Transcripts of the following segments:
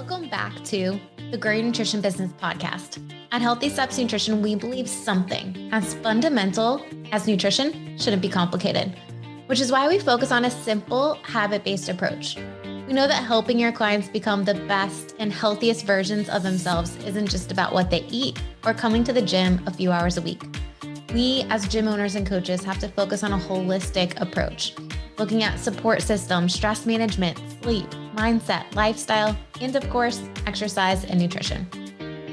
Welcome back to the Grow Your Nutrition Business podcast. At Healthy Steps Nutrition, we believe something as fundamental as nutrition shouldn't be complicated, which is why we focus on a simple, habit-based approach. We know that helping your clients become the best and healthiest versions of themselves isn't just about what they eat or coming to the gym a few hours a week. We, as gym owners and coaches, have to focus on a holistic approach, looking at support systems, stress management, sleep, mindset, lifestyle, and of course, exercise and nutrition.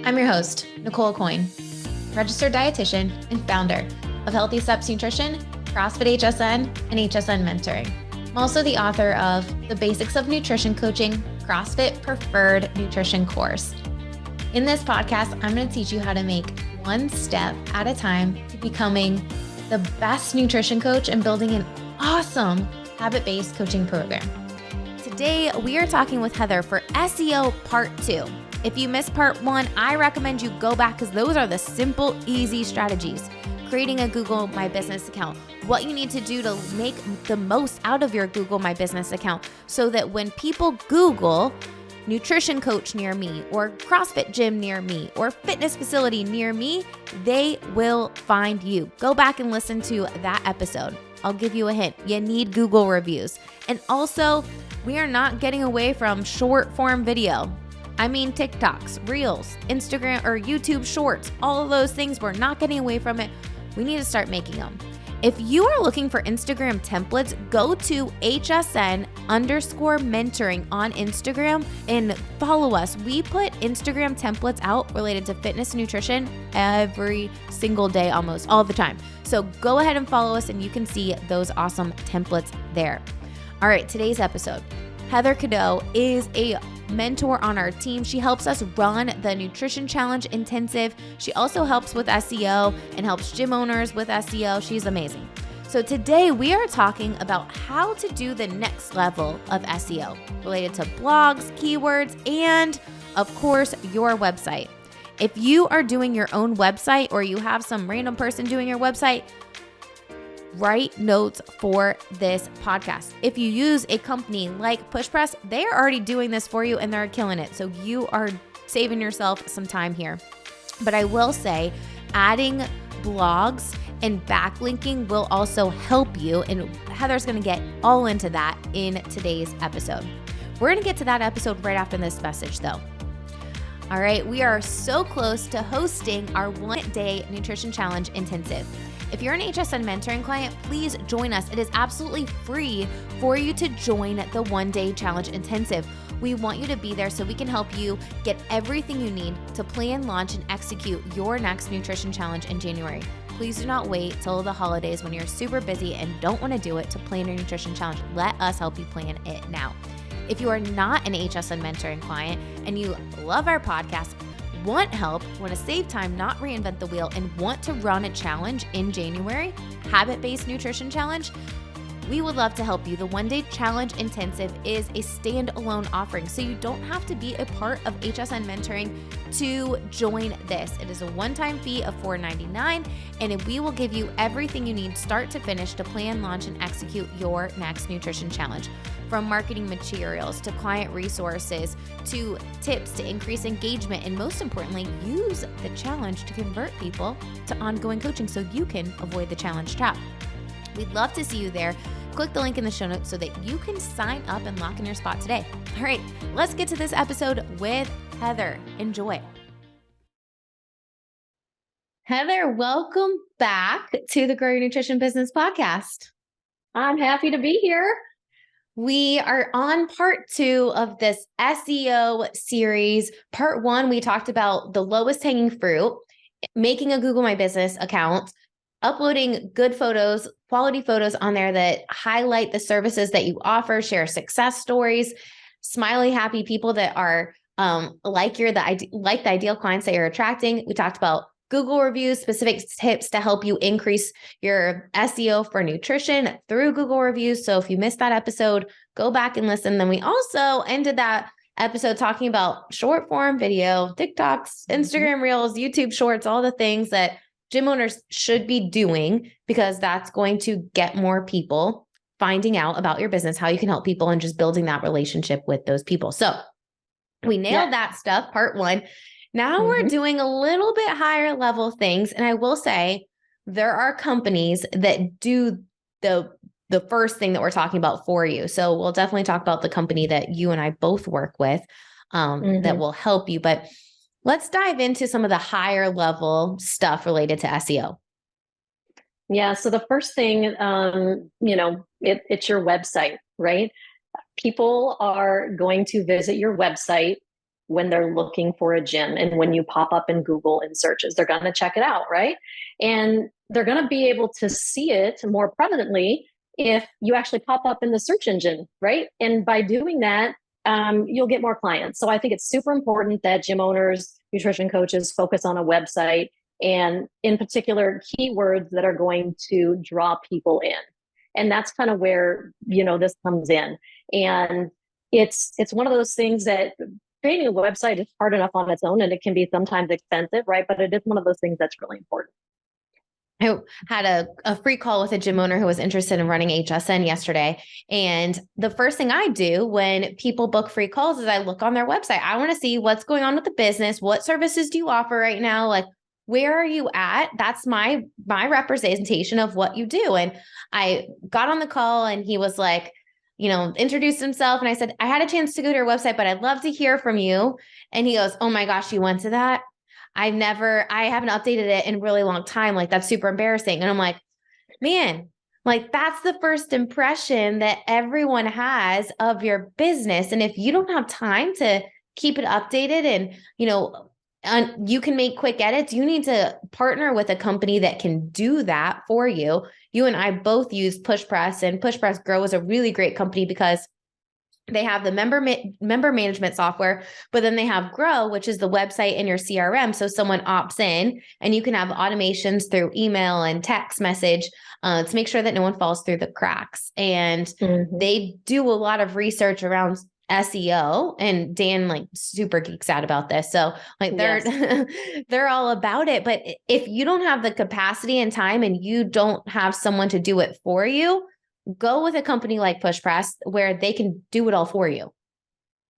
I'm your host, Nicole Coyne, registered dietitian and founder of Healthy Steps Nutrition, CrossFit HSN, and HSN Mentoring. I'm also the author of The Basics of Nutrition Coaching, CrossFit Preferred Nutrition course. In this podcast, I'm going to teach you how to make one step at a time to becoming the best nutrition coach and building an awesome habit-based coaching program. Today, we are talking with Heather for SEO Part 2. If you missed Part 1, I recommend you go back because those are the simple, easy strategies. Creating a Google My Business account, what you need to do to make the most out of your Google My Business account so that when people Google nutrition coach near me or CrossFit gym near me or fitness facility near me, they will find you. Go back and listen to that episode. I'll give you a hint. You need Google reviews. And also, we are not getting away from short form video. I mean, TikToks, Reels, Instagram, or YouTube Shorts, all of those things, we're not getting away from it. We need to start making them. If you are looking for Instagram templates, go to HSN_mentoring on Instagram and follow us. We put Instagram templates out related to fitness and nutrition every single day, almost all the time. So go ahead and follow us and you can see those awesome templates there. All right, today's episode. Heather Cadeau is a mentor on our team. She helps us run the Nutrition Challenge Intensive. She also helps with SEO and helps gym owners with SEO. She's amazing. So today we are talking about how to do the next level of SEO related to blogs, keywords, and of course, your website. If you are doing your own website or you have some random person doing your website, write notes for this podcast. If you use a company like PushPress, they are already doing this for you and they're killing it. So you are saving yourself some time here. But I will say adding blogs and backlinking will also help you. And Heather's going to get all into that in today's episode. We're going to get to that episode right after this message though. All right, we are so close to hosting our one-day Nutrition Challenge Intensive. If you're an HSN mentoring client, please join us. It is absolutely free for you to join the one-day challenge intensive. We want you to be there so we can help you get everything you need to plan, launch, and execute your next nutrition challenge in January. Please do not wait till the holidays when you're super busy and don't want to do it to plan your nutrition challenge. Let us help you plan it now. If you are not an HSN mentoring client and you love our podcast, want help, want to save time, not reinvent the wheel, and want to run a challenge in January, habit-based nutrition challenge, we would love to help you. The one-day challenge intensive is a standalone offering, so you don't have to be a part of HSN mentoring to join this. It is a one-time fee of $4.99, and we will give you everything you need start to finish to plan, launch, and execute your next nutrition challenge. From marketing materials to client resources to tips to increase engagement, and most importantly, use the challenge to convert people to ongoing coaching so you can avoid the challenge trap. We'd love to see you there. Click the link in the show notes so that you can sign up and lock in your spot today. All right, let's get to this episode with Heather. Enjoy. Heather, welcome back to the Grow Your Nutrition Business podcast. I'm happy to be here. We are on part 2 of this SEO series. Part 1, we talked about the lowest hanging fruit, making a Google My Business account, uploading good photos, quality photos on there that highlight the services that you offer, share success stories, smiley, happy people that are like the ideal clients that you're attracting. We talked about Google reviews, specific tips to help you increase your SEO for nutrition through Google reviews. So if you missed that episode, go back and listen. Then we also ended that episode talking about short form video, TikToks, Instagram Reels, YouTube Shorts, all the things that gym owners should be doing because that's going to get more people finding out about your business, how you can help people, and just building that relationship with those people. So We nailed that stuff, part one. Now we're doing a little bit higher level things. And I will say there are companies that do the first thing that we're talking about for you. So we'll definitely talk about the company that you and I both work with that will help you. But let's dive into some of the higher level stuff related to SEO. Yeah. So the first thing, it's your website, right? People are going to visit your website when they're looking for a gym. And when you pop up in Google in searches, they're going to check it out, right? And they're going to be able to see it more prominently if you actually pop up in the search engine, right? And by doing that, you'll get more clients. So I think it's super important that gym owners, nutrition coaches focus on a website, and in particular, keywords that are going to draw people in. And that's kind of where, this comes in. And it's one of those things that creating a website is hard enough on its own, and it can be sometimes expensive, right? But it is one of those things that's really important. I had a free call with a gym owner who was interested in running HSN yesterday. And the first thing I do when people book free calls is I look on their website. I want to see what's going on with the business. What services do you offer right now? Like, where are you at? That's my representation of what you do. And I got on the call and he was like, introduced himself. And I said, I had a chance to go to your website, but I'd love to hear from you. And he goes, oh my gosh, you went to that? I haven't updated it in a really long time. Like, that's super embarrassing. And I'm like, man, like, that's the first impression that everyone has of your business. And if you don't have time to keep it updated and, you can make quick edits, you need to partner with a company that can do that for you. You and I both use PushPress, and PushPress Grow is a really great company because they have the member management software, but then they have Grow, which is the website in your CRM. So someone opts in and you can have automations through email and text message to make sure that no one falls through the cracks. And they do a lot of research around SEO, and Dan like super geeks out about this. So like they're all about it. But if you don't have the capacity and time and you don't have someone to do it for you, go with a company like PushPress where they can do it all for you.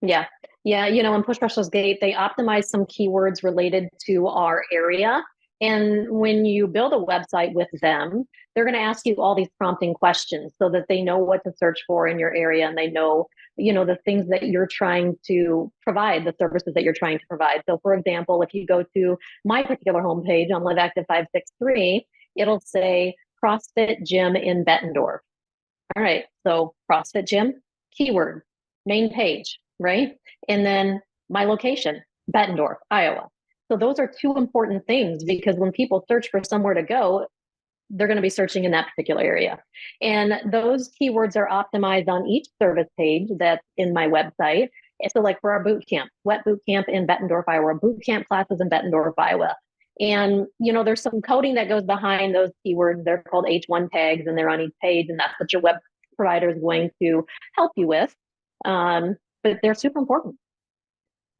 Yeah. Yeah. When PushPress was great, they optimized some keywords related to our area. And when you build a website with them, they're going to ask you all these prompting questions so that they know what to search for in your area, and they know, the things that you're trying to provide, the services that you're trying to provide. So for example, if you go to my particular homepage on Live Active 563, it'll say CrossFit Gym in Bettendorf. All right. So CrossFit Gym, keyword, main page, right? And then my location, Bettendorf, Iowa. So those are two important things, because when people search for somewhere to go, they're going to be searching in that particular area. And those keywords are optimized on each service page that's in my website. So like for our boot camp, wet boot camp in Bettendorf, Iowa, boot camp classes in Bettendorf, Iowa. And, there's some coding that goes behind those keywords. They're called H1 tags, and they're on each page. And that's what your web provider is going to help you with. But they're super important.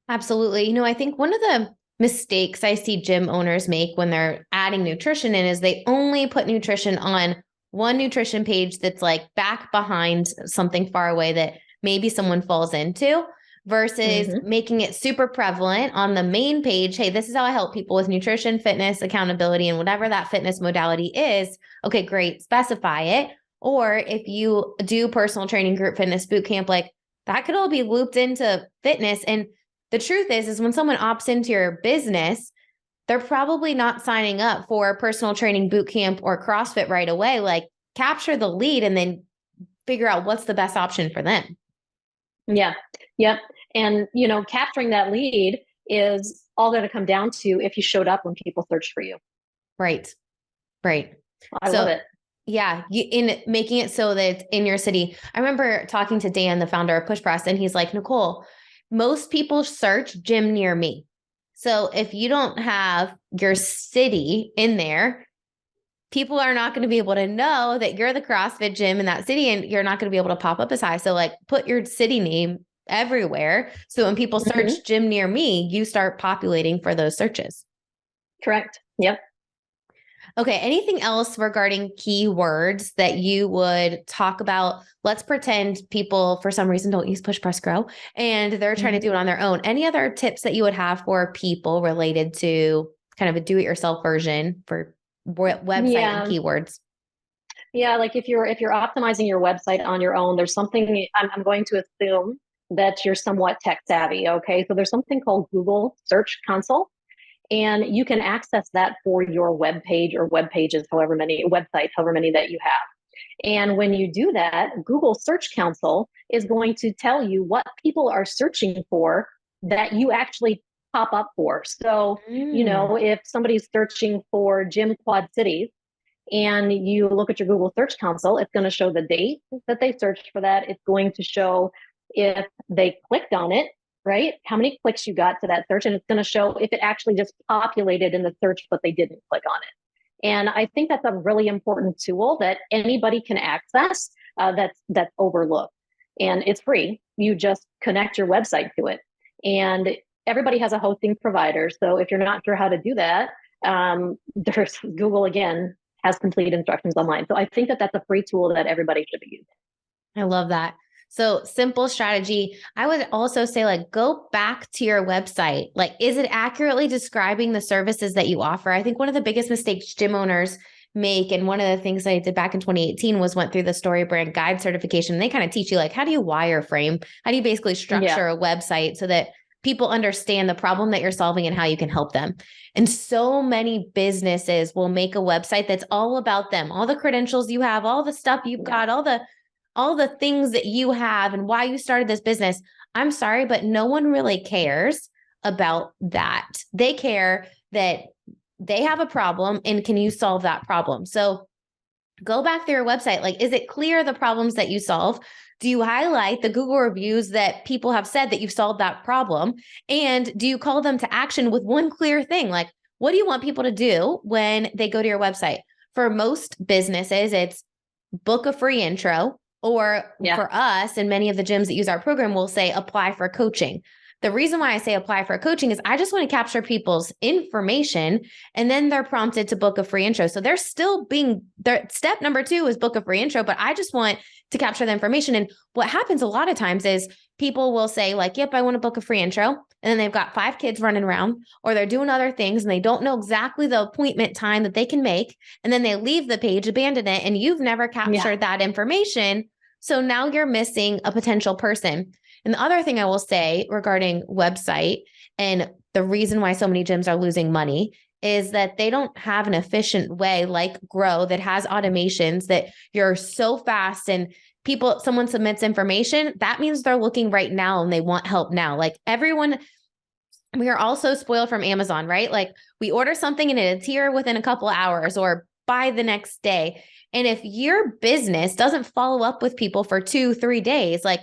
Absolutely. I think one of the mistakes I see gym owners make when they're adding nutrition in is they only put nutrition on one nutrition page that's like back behind something far away that maybe someone falls into, versus making it super prevalent on the main page. Hey, this is how I help people with nutrition, fitness, accountability, and whatever that fitness modality is. Okay, great. Specify it. Or if you do personal training, group fitness, boot camp, like that could all be looped into fitness. And the truth is when someone opts into your business, they're probably not signing up for personal training, boot camp, or CrossFit right away. Like, capture the lead and then figure out what's the best option for them. Yeah. Yep. And, capturing that lead is all going to come down to if you showed up when people searched for you. Right. I love it. Yeah. In making it so that it's in your city. I remember talking to Dan, the founder of PushPress, and he's like, Nicole, most people search gym near me. So if you don't have your city in there, people are not going to be able to know that you're the CrossFit gym in that city, and you're not going to be able to pop up as high. So like, put your city name everywhere. So when people search gym near me, you start populating for those searches. Correct. Yep. Okay. Anything else regarding keywords that you would talk about? Let's pretend people for some reason don't use push press grow and they're trying to do it on their own. Any other tips that you would have for people related to kind of a do-it-yourself version for website and Yeah. keywords? Yeah, like if you're optimizing your website on your own, there's something I'm going to assume that you're somewhat tech savvy. Okay, so there's something called Google Search Console, and you can access that for your web page or web pages, however many websites, however many that you have. And when you do that, Google Search Console is going to tell you what people are searching for that you actually pop up for. So, if somebody's searching for Gym Quad Cities, and you look at your Google Search Console, it's going to show the date that they searched for that. It's going to show if they clicked on it, right? How many clicks you got to that search, and it's going to show if it actually just populated in the search, but they didn't click on it. And I think that's a really important tool that anybody can access. That's overlooked, and it's free. You just connect your website to it, and everybody has a hosting provider. So if you're not sure how to do that, there's Google again has complete instructions online. So I think that that's a free tool that everybody should be using. I love that. So simple strategy. I would also say like, go back to your website. Like, is it accurately describing the services that you offer? I think one of the biggest mistakes gym owners make, and one of the things I did back in 2018 was went through the Story Brand Guide certification. They kind of teach you like, how do you wireframe? How do you basically structure a website so that people understand the problem that you're solving and how you can help them? And so many businesses will make a website that's all about them, all the credentials you have, all the stuff you've got, all the things that you have and why you started this business. I'm sorry, but no one really cares about that. They care that they have a problem and can you solve that problem? So go back to your website. Like, is it clear the problems that you solve? Do you highlight the Google reviews that people have said that you've solved that problem? And do you call them to action with one clear thing? Like, what do you want people to do when they go to your website? For most businesses, it's book a free intro, or for us and many of the gyms that use our program will say apply for coaching. The reason why I say apply for coaching is I just want to capture people's information and then they're prompted to book a free intro. So they're still their step number 2 is book a free intro, but I just want to capture the information. And what happens a lot of times is people will say like, yep, I want to book a free intro. And then they've got 5 kids running around or they're doing other things and they don't know exactly the appointment time that they can make. And then they leave the page, abandon it, and you've never captured that information. So now you're missing a potential person. And the other thing I will say regarding website and the reason why so many gyms are losing money is that they don't have an efficient way like Grow that has automations that you're so fast and someone submits information. That means they're looking right now and they want help now. Like everyone, we are also spoiled from Amazon, right? Like we order something and it's here within a couple of hours or by the next day. And if your business doesn't follow up with people for 2-3 days, like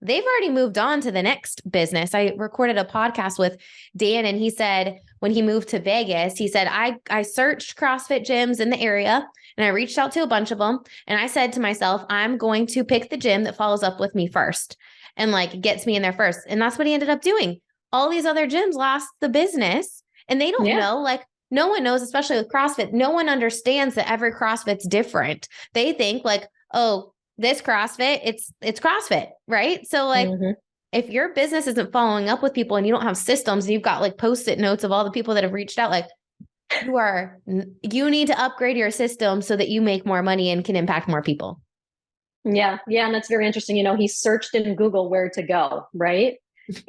they've already moved on to the next business. I recorded a podcast with Dan and he said when he moved to Vegas, he said, I searched CrossFit gyms in the area and I reached out to a bunch of them. And I said to myself, I'm going to pick the gym that follows up with me first and like gets me in there first. And that's what he ended up doing. All these other gyms lost the business and they don't know, like no one knows, especially with CrossFit, no one understands that every CrossFit's different. They think like, oh, this CrossFit, it's CrossFit, right? So like if your business isn't following up with people and you don't have systems and you've got like Post-it notes of all the people that have reached out, like you need to upgrade your system so that you make more money and can impact more people. Yeah. And that's very interesting. He searched in Google where to go, right?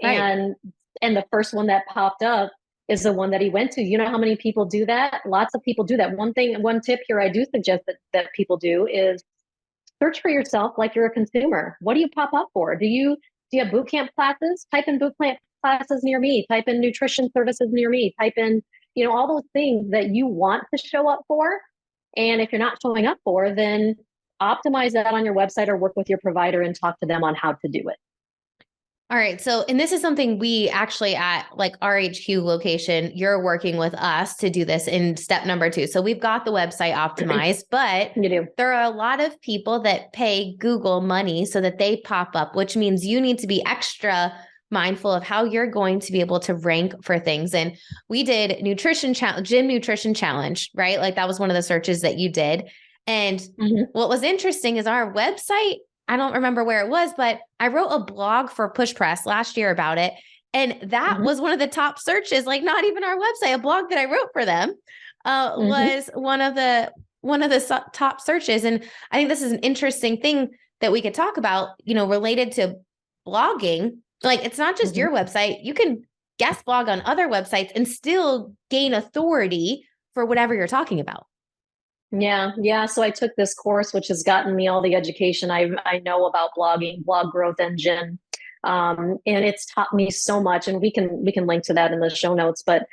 And the first one that popped up is the one that he went to. You know how many people do that? Lots of people do that. One tip here I do suggest that people do is search for yourself like you're a consumer. What do you pop up for? Do you have boot camp classes? Type in boot camp classes near me. Type in nutrition services near me. Type in, all those things that you want to show up for. And if you're not showing up for, then optimize that on your website or work with your provider and talk to them on how to do it. All right. So, and this is something we actually at like our HQ location, you're working with us to do this in step number 2. So we've got the website optimized, but there are a lot of people that pay Google money so that they pop up, which means you need to be extra mindful of how you're going to be able to rank for things. And we did gym nutrition challenge, right? Like that was one of the searches that you did. And what was interesting is our website, I don't remember where it was, but I wrote a blog for Push Press last year about it. And that was one of the top searches, like not even our website, a blog that I wrote for them was one of the top searches. And I think this is an interesting thing that we could talk about, related to blogging. Like it's not just your website. You can guest blog on other websites and still gain authority for whatever you're talking about. Yeah. Yeah. So I took this course, which has gotten me all the education I know about blogging, Blog Growth Engine. And it's taught me so much, and we can link to that in the show notes. But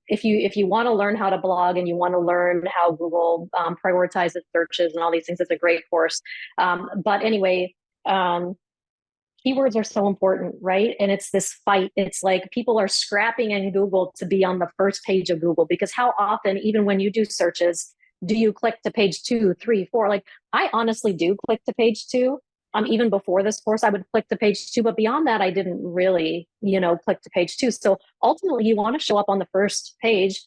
if you want to learn how to blog and you want to learn how Google prioritizes searches and all these things, it's a great course. But anyway, keywords are so important, right? And it's this fight. It's like people are scrapping in Google to be on the first page of Google, because how often, even when you do searches, do you click to page 2, 3, 4? Like I honestly do click to page 2. Even before this course, I would click to page 2, but beyond that, I didn't really, click to page 2. So ultimately, you want to show up on the first page,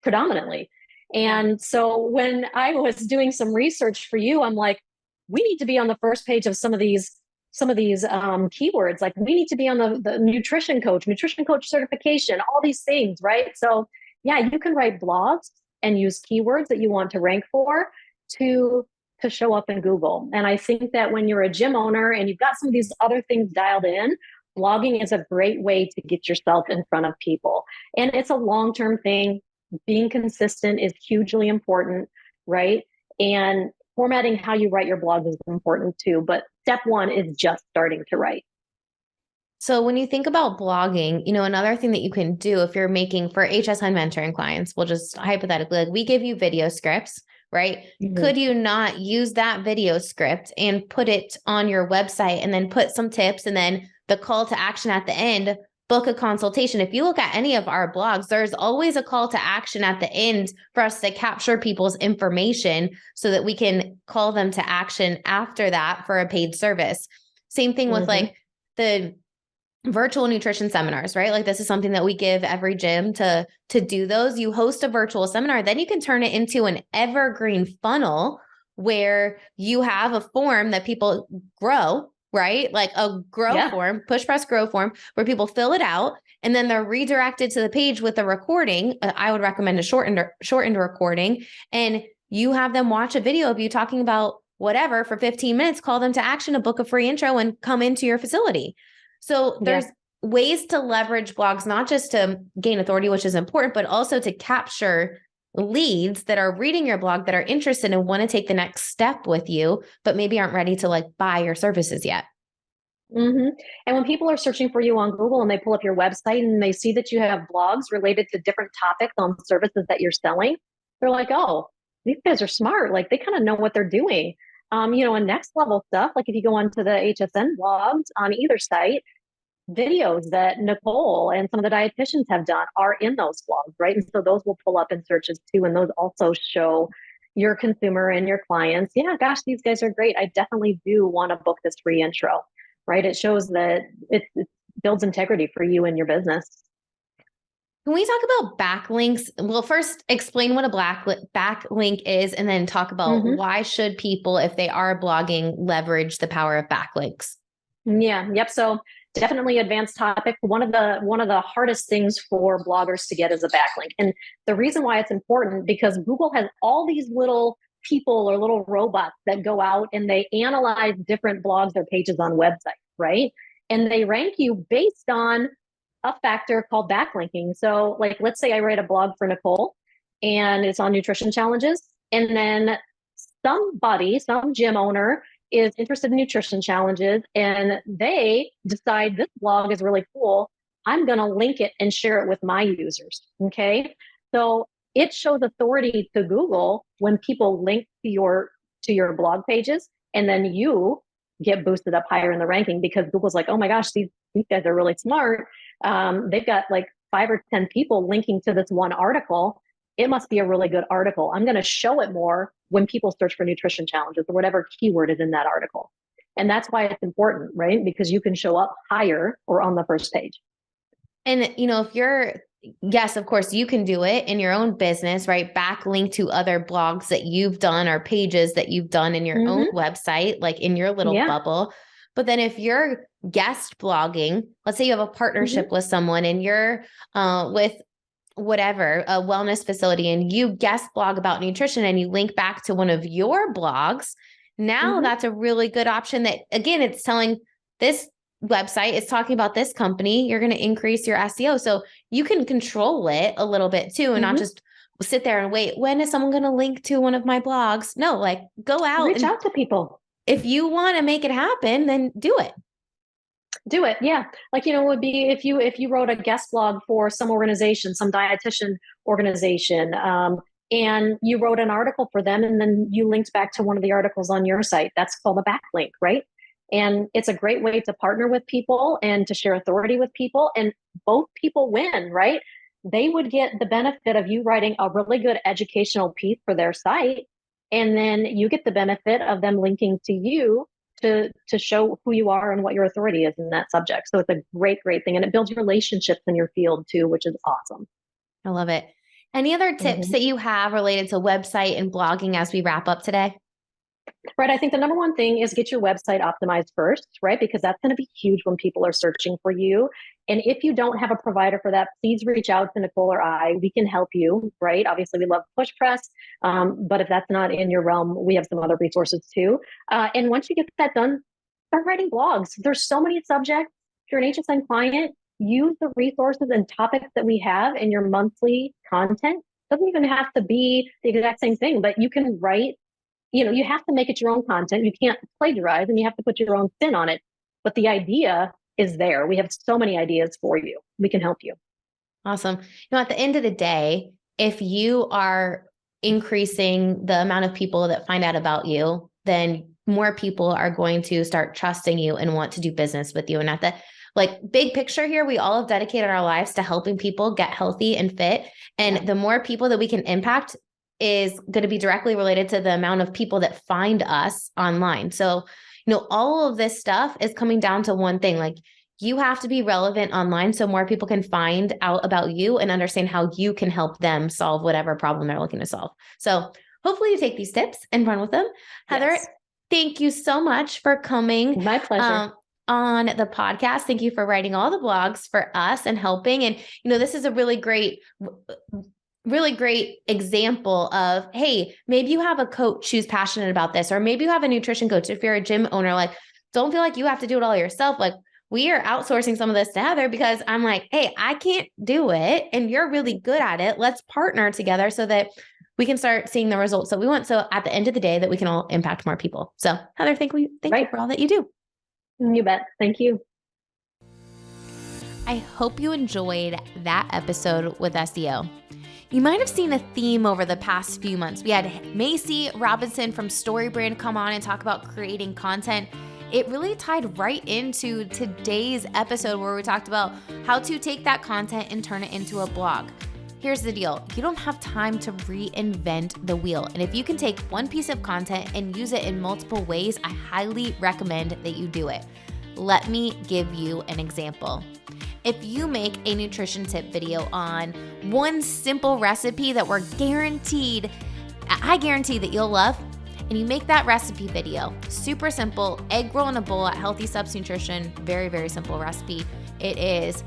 predominantly. And so when I was doing some research for you, I'm like, we need to be on the first page of some of these keywords. Like we need to be on the nutrition coach certification, all these things, right? So yeah, you can write blogs and use keywords that you want to rank for to show up in Google. And I think that when you're a gym owner and you've got some of these other things dialed in, blogging is a great way to get yourself in front of people. And it's a long-term thing. Being consistent is hugely important, right? And formatting how you write your blog is important too. But step one is just starting to write. So when you think about blogging, another thing that you can do if you're making for HSN mentoring clients, we'll just hypothetically, like we give you video scripts, right? Could you not use that video script and put it on your website and then put some tips and then the call to action at the end, book a consultation? If you look at any of our blogs, there's always a call to action at the end for us to capture people's information so that we can call them to action after that for a paid service. Same thing with like the virtual nutrition seminars, right? Like this is something that we give every gym to do those. You host a virtual seminar, then you can turn it into an evergreen funnel where you have a form that people grow, right? Like a form, push press grow form, where people fill it out and then they're redirected to the page with a recording. I would recommend a shortened recording, and you have them watch a video of you talking about whatever for 15 minutes, call them to action, a book a free intro, and come into your facility. So there's ways to leverage blogs, not just to gain authority, which is important, but also to capture leads that are reading your blog, that are interested and want to take the next step with you, but maybe aren't ready to like buy your services yet. And when people are searching for you on Google and they pull up your website and they see that you have blogs related to different topics on services that you're selling, they're like, oh, these guys are smart. Like they kind of know what they're doing. And next level stuff, like if you go onto the HSN blogs on either site, videos that Nicole and some of the dietitians have done are in those blogs, right? And so those will pull up in searches too. And those also show your consumer and your clients, yeah, gosh, these guys are great. I definitely do want to book this free intro, right? It shows that it builds integrity for you and your business. Can we talk about backlinks? Well, first explain what a backlink is, and then talk about why should people, if they are blogging, leverage the power of backlinks? Yeah. Yep. So definitely advanced topic. One of the hardest things for bloggers to get is a backlink. And the reason why it's important, because Google has all these little people or little robots that go out and they analyze different blogs or pages on websites, right? And they rank you based on a factor called backlinking. So like, let's say I write a blog for Nicole and it's on nutrition challenges. And then some gym owner is interested in nutrition challenges and they decide this blog is really cool. I'm going to link it and share it with my users. Okay. So it shows authority to Google when people link to your blog pages, and then you get boosted up higher in the ranking because Google's like, oh my gosh, these guys are really smart. They've got like 5 or 10 people linking to this one article. It must be a really good article. I'm going to show it more when people search for nutrition challenges or whatever keyword is in that article. And that's why it's important, right? Because you can show up higher or on the first page. And, if yes, of course you can do it in your own business, right? Backlink to other blogs that you've done or pages that you've done in your own website, like in your little bubble. But then if you're guest blogging, let's say you have a partnership with someone and you're with whatever, a wellness facility, and you guest blog about nutrition and you link back to one of your blogs. Now that's a really good option that, again, it's telling this website is talking about this company, you're going to increase your SEO. So you can control it a little bit too, and not just sit there and wait, when is someone going to link to one of my blogs? No, like go out, reach out to people. If you want to make it happen, then do it. Do it. Yeah. Like, it would be if you wrote a guest blog for some organization, some dietitian organization, and you wrote an article for them, and then you linked back to one of the articles on your site. That's called a backlink, right? And it's a great way to partner with people and to share authority with people. And both people win, right? They would get the benefit of you writing a really good educational piece for their site. And then you get the benefit of them linking to you to show who you are and what your authority is in that subject. So it's a great thing. And it builds relationships in your field too, which is awesome. I love it. Any other tips that you have related to website and blogging as we wrap up today? Right. I think the number one thing is get your website optimized first, right? Because that's going to be huge when people are searching for you. And if you don't have a provider for that, please reach out to Nicole or I. We can help you, right? Obviously, we love push press. But if that's not in your realm, we have some other resources too. And once you get that done, start writing blogs. There's so many subjects. If you're an HSN client, use the resources and topics that we have in your monthly content. It doesn't even have to be the exact same thing, but you can write. You have to make it your own content. You can't plagiarize, and you have to put your own spin on it. But the idea is there. We have so many ideas for you. We can help you. Awesome. At the end of the day, if you are increasing the amount of people that find out about you, then more people are going to start trusting you and want to do business with you. And at the big picture here, we all have dedicated our lives to helping people get healthy and fit. And the more people that we can impact is going to be directly related to the amount of people that find us online. So, all of this stuff is coming down to one thing. Like, you have to be relevant online so more people can find out about you and understand how you can help them solve whatever problem they're looking to solve. So hopefully you take these tips and run with them. Heather, thank you so much for coming. My pleasure. On the podcast. Thank you for writing all the blogs for us and helping. And, this is a really great example of, hey, maybe you have a coach who's passionate about this, or maybe you have a nutrition coach. If you're a gym owner, don't feel like you have to do it all yourself. We are outsourcing some of this to Heather because I'm like, hey, I can't do it and you're really good at it. Let's partner together so that we can start seeing the results that we want. So at the end of the day, that we can all impact more people. So Heather, thank you for all that you do. You bet. Thank you. I hope you enjoyed that episode with SEO. You might have seen a theme over the past few months. We had Macy Robinson from StoryBrand come on and talk about creating content. It really tied right into today's episode where we talked about how to take that content and turn it into a blog. Here's the deal. You don't have time to reinvent the wheel. And if you can take one piece of content and use it in multiple ways, I highly recommend that you do it. Let me give you an example. If you make a nutrition tip video on one simple recipe that I guarantee that you'll love, and you make that recipe video, super simple, egg roll in a bowl at Healthy Subs Nutrition, very, very simple recipe. It is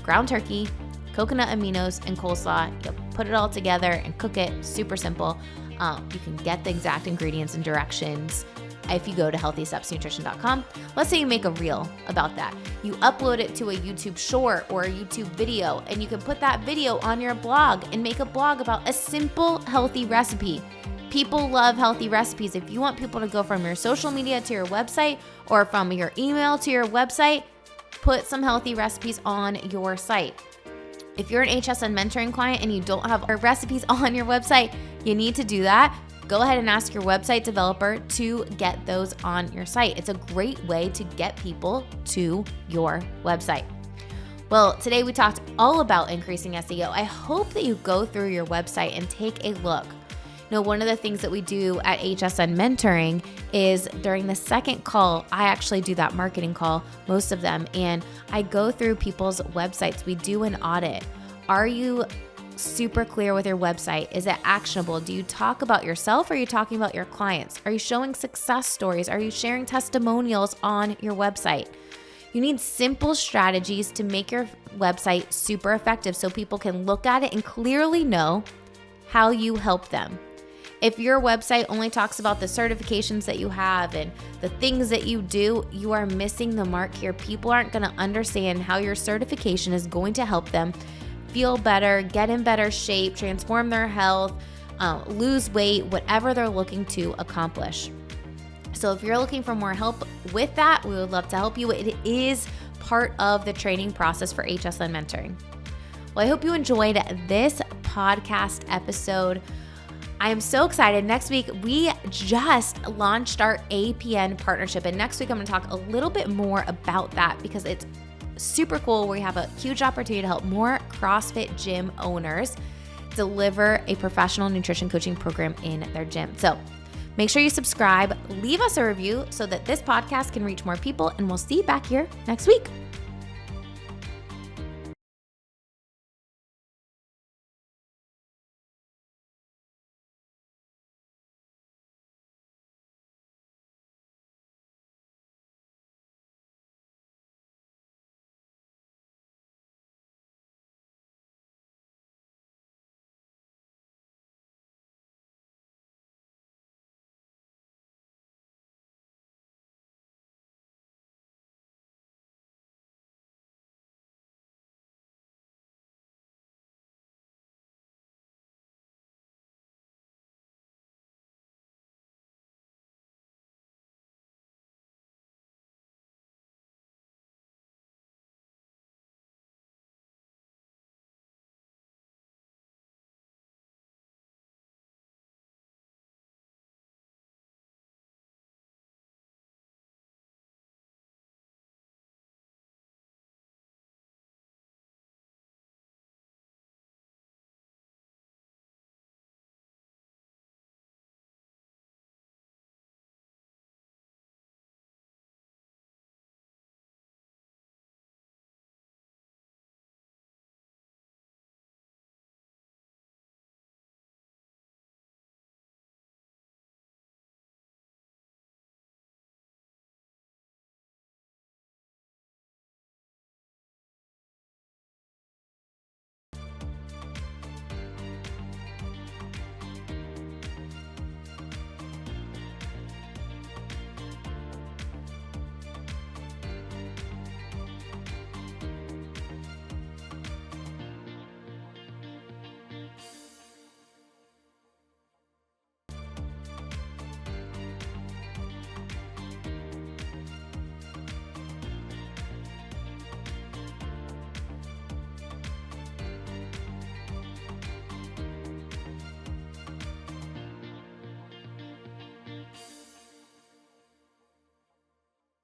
ground turkey, coconut aminos, and coleslaw. You put it all together and cook it, super simple. You can get the exact ingredients and directions if you go to healthysubsnutrition.com. Let's say you make a reel about that. You upload it to a YouTube short or a YouTube video, and you can put that video on your blog and make a blog about a simple, healthy recipe. People love healthy recipes. If you want people to go from your social media to your website or from your email to your website, put some healthy recipes on your site. If you're an HSN mentoring client and you don't have recipes on your website, you need to do that. Go ahead and ask your website developer to get those on your site. It's a great way to get people to your website. Well, today we talked all about increasing SEO. I hope that you go through your website and take a look. Now, one of the things that we do at HSN Mentoring is during the second call, I actually do that marketing call, most of them, and I go through people's websites. We do an audit. Are you super clear with your website? Is it actionable? Do you talk about yourself? Or are you talking about your clients? Are you showing success stories? Are you sharing testimonials on your website? You need simple strategies to make your website super effective so people can look at it and clearly know how you help them. If your website only talks about the certifications that you have and the things that you do, you are missing the mark here. People aren't going to understand how your certification is going to help them feel better, get in better shape, transform their health, lose weight, whatever they're looking to accomplish. So if you're looking for more help with that, we would love to help you. It is part of the training process for HSN Mentoring. Well, I hope you enjoyed this podcast episode. I am so excited. Next week, we just launched our APN partnership. And next week, I'm going to talk a little bit more about that because it's super cool. We have a huge opportunity to help more CrossFit gym owners deliver a professional nutrition coaching program in their gym. So make sure you subscribe, leave us a review so that this podcast can reach more people, and we'll see you back here next week.